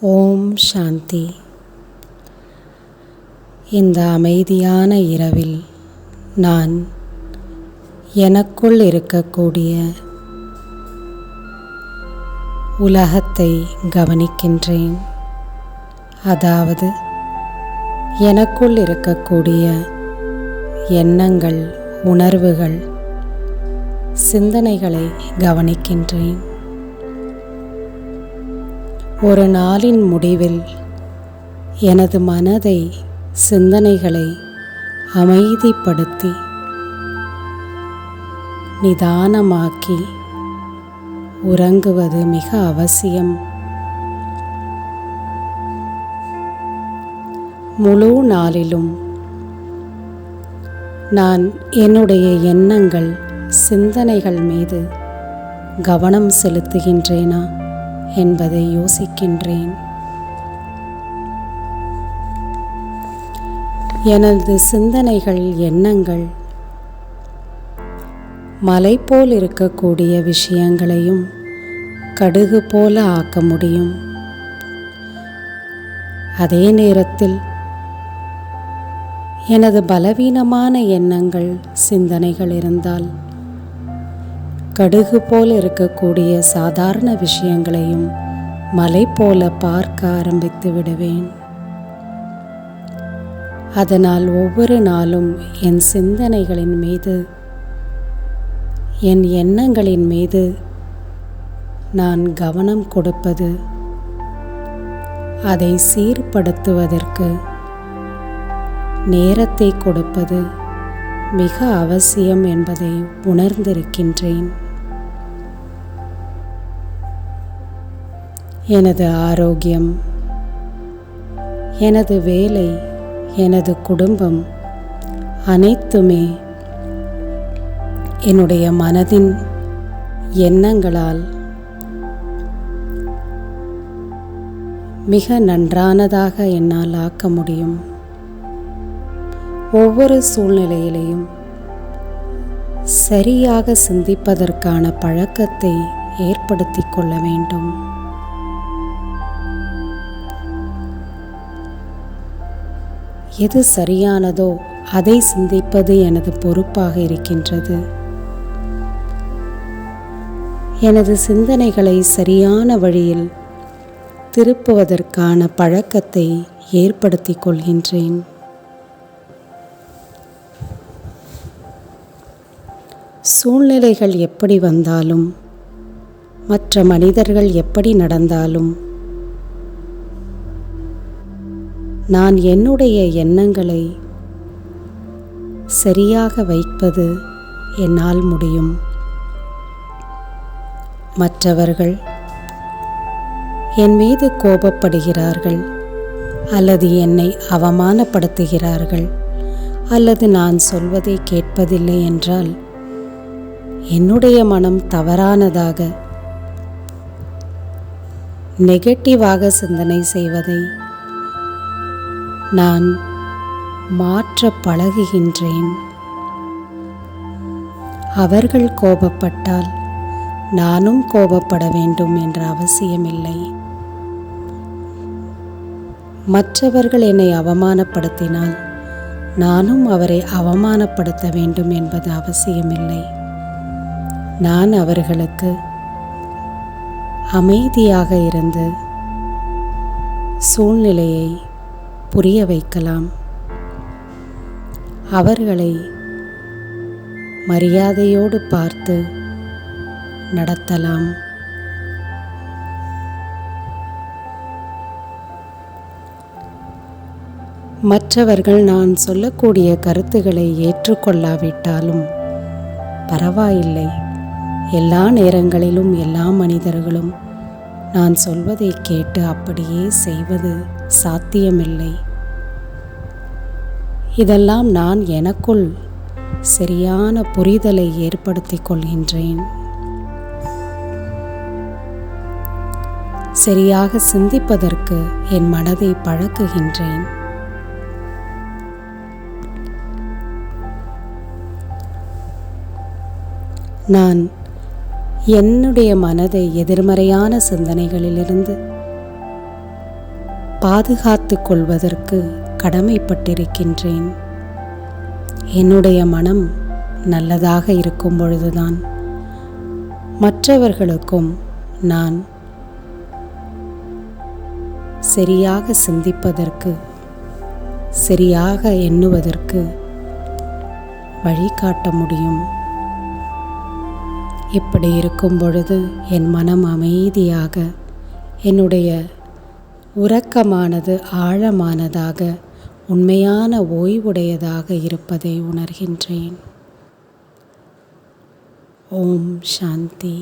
ஓம் சாந்தி. இந்த அமைதியான இரவில் நான் எனக்குள் இருக்கக்கூடிய உலகத்தை கவனிக்கின்றேன். அதாவது எனக்குள் இருக்கக்கூடிய எண்ணங்கள், உணர்வுகள், சிந்தனைகளை கவனிக்கின்றேன். ஒரு நாளின் முடிவில் எனது மனதை, சிந்தனைகளை அமைதிப்படுத்தி நிதானமாக்கி உறங்குவது மிக அவசியம். முழு நாளிலும் நான் என்னுடைய எண்ணங்கள், சிந்தனைகள் மீது கவனம் செலுத்துகின்றேனா என்பதை யோசிக்கின்றேன். எனது சிந்தனைகள், எண்ணங்கள் மலை போல் இருக்கக்கூடிய விஷயங்களையும் கடுகு போல ஆக்க முடியும். அதே நேரத்தில் எனது பலவீனமான எண்ணங்கள், சிந்தனைகள் இருந்தால் கடுகு போல இருக்கக்கூடிய சாதாரண விஷயங்களையும் மலை போல பார்க்க ஆரம்பித்து விடுவேன். அதனால் ஒவ்வொரு நாளும் என் சிந்தனைகளின் மீது, என் எண்ணங்களின் மீது நான் கவனம் கொடுப்பது, அதை சீர்படுத்துவதற்கு நேரத்தை கொடுப்பது மிக அவசியம் என்பதை உணர்ந்திருக்கின்றேன். எனது ஆரோக்கியம், எனது வேலை, எனது குடும்பம் அனைத்துமே என்னுடைய மனதின் எண்ணங்களால் மிக நன்றானதாக என்னால் ஆக்க முடியும். ஒவ்வொரு சூழ்நிலையிலையும் சரியாக சிந்திப்பதற்கான பழக்கத்தை ஏற்படுத்திக் கொள்ள வேண்டும். எது சரியானதோ அதை சிந்திப்பது எனது பொறுப்பாக இருக்கின்றது. எனது சிந்தனைகளை சரியான வழியில் திருப்புவதற்கான பழக்கத்தை ஏற்படுத்திக் கொள்கின்றேன். சூழ்நிலைகள் எப்படி வந்தாலும், மற்ற மனிதர்கள் எப்படி நடந்தாலும், நான் என்னுடைய எண்ணங்களை சரியாக வைப்பது என்னால் முடியும். மற்றவர்கள் என் மீது கோபப்படுகிறார்கள், அல்லது என்னை அவமானப்படுத்துகிறார்கள், அல்லது நான் சொல்வதை கேட்பதில்லை என்றால் என்னுடைய மனம் தவறானதாக, நெகட்டிவாக சிந்தனை செய்வதை நான் மாற்ற பழகுகின்றேன். அவர்கள் கோபப்பட்டால் நானும் கோபப்பட வேண்டும் என்ற அவசியமில்லை. மற்றவர்கள் என்னை அவமானப்படுத்தினால் நானும் அவரை அவமானப்படுத்த வேண்டும் என்பது அவசியமில்லை. நான் அவர்களுக்கு அமைதியாக இருந்து சூழ்நிலையை புரிய வைக்கலாம். அவர்களை மரியாதையோடு பார்த்து நடத்தலாம். மற்றவர்கள் நான் சொல்லக்கூடிய கருத்துக்களை ஏற்றுக்கொள்ளாவிட்டாலும் பரவாயில்லை. எல்லா நேரங்களிலும் எல்லா மனிதர்களும் நான் சொல்வதை கேட்டு அப்படியே செய்வது சாத்தியமில்லை. இதெல்லாம் நான் எனக்குள் சரியான புரிதலை ஏற்படுத்திக் கொள்கின்றேன். சரியாக சிந்திப்பதற்கு என் மனதை பழக்குகின்றேன். நான் என்னுடைய மனதை எதிர்மறையான சிந்தனைகளிலிருந்து பாதுகாத்து கொள்வதற்கு கடமைப்பட்டிருக்கின்றேன். என்னுடைய மனம் நல்லதாக இருக்கும் பொழுதுதான் மற்றவர்களுக்கும் நான் சரியாக சிந்திப்பதற்கு, சரியாக எண்ணுவதற்கு வழிகாட்ட முடியும். இப்படி இருக்கும் பொழுது என் மனம் அமைதியாக, என்னுடைய உறக்கமானது ஆழமானதாக, உண்மையான ஓய்வுடையதாக இருப்பதை உணர்கின்றேன். ஓம் சாந்தி.